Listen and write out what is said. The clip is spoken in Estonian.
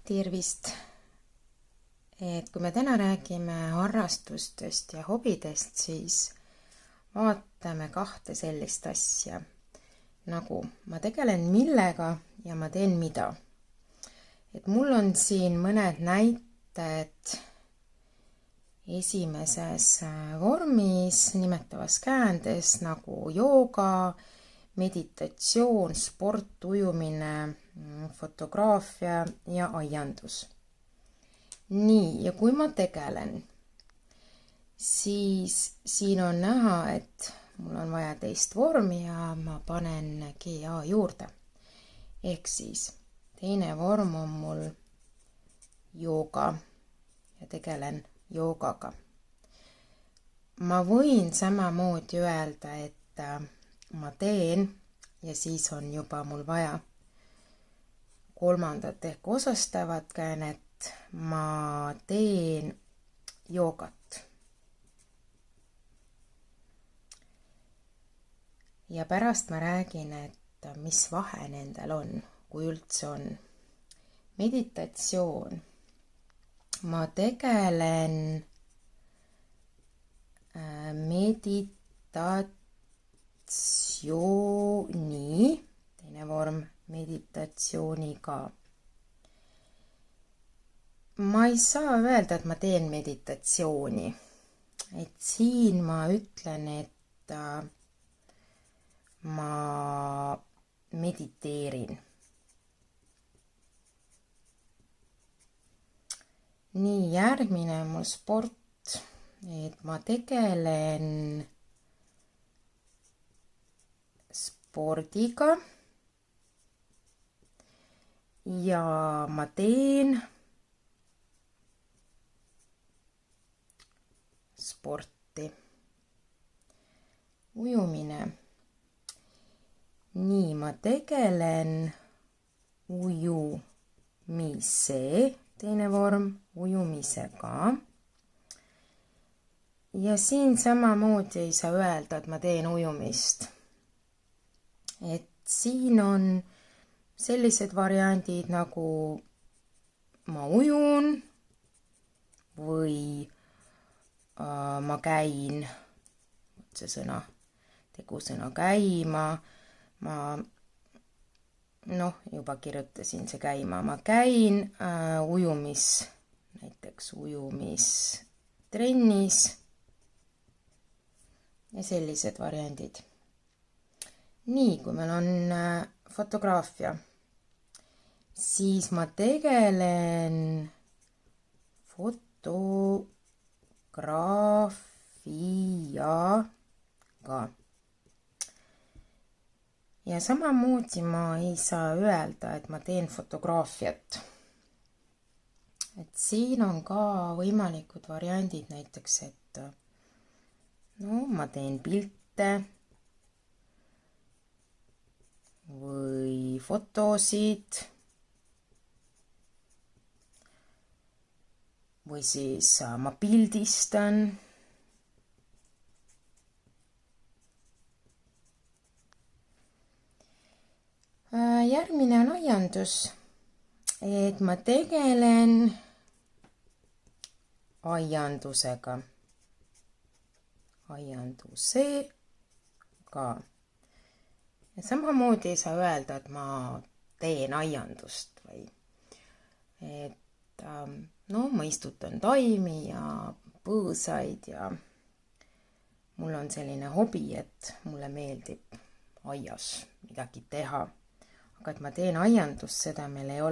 Tervist! Kui me täna räägime harrastustest ja hobidest, siis vaatame kahte sellist asja, nagu ma tegelen millega ja ma teen mida. Mul on siin mõned näited esimeses vormis nimetavas käändes nagu jooga, meditatsioon, sport, ujumine, fotograafia ja aiandus. Nii, ja kui ma tegelen, siis siin on näha, et mul on vaja teist vormi ja ma panen GA juurde. Ehk siis teine vorm on mul jooga ja tegelen joogaga. Ma võin samamoodi öelda, et ma teen ja siis on juba mul vaja kolmandat ehk osastavat käänet. Ma teen joogat. Ja pärast ma räägin, et mis vahe nendel on, kui üldse on. Meditatsioon. Ma tegelen meditatsiooni, teine vorm meditatsiooniga. Ma ei saa öelda, et ma teen meditatsiooni. Siin ma ütlen, et ma mediteerin. Nii, järgmine on mul sport. Ma tegelen spordiga ja ma teen sporti. Ujumine. Nii, ma tegelen ujumise, teine vorm, ujumisega. Ja siin samamoodi ei saa öelda, et ma teen ujumist. Siin on sellised variandid nagu ma ujun või ma käin, see sõna, tegusõna käima, ma juba kirjutasin see käima, ma käin näiteks ujumistrennis ja sellised variandid. Nii, kui meil on fotograafia, siis ma tegelen fotograafiaga. Ja samamoodi ma ei saa öelda, et ma teen fotograafiat. Siin on ka võimalikud variandid, näiteks, et ma teen pilte või fotosid või siis ma pildistan. Järgmine on aiandus. Ma tegelen aiandusega. Ja samamoodi ei saa öelda, et ma teen aiandust või ma istutan taimi ja põõsaid ja mul on selline hobi, et mulle meeldib aias midagi teha. Aga et ma teen aiandust, seda meil ei ole.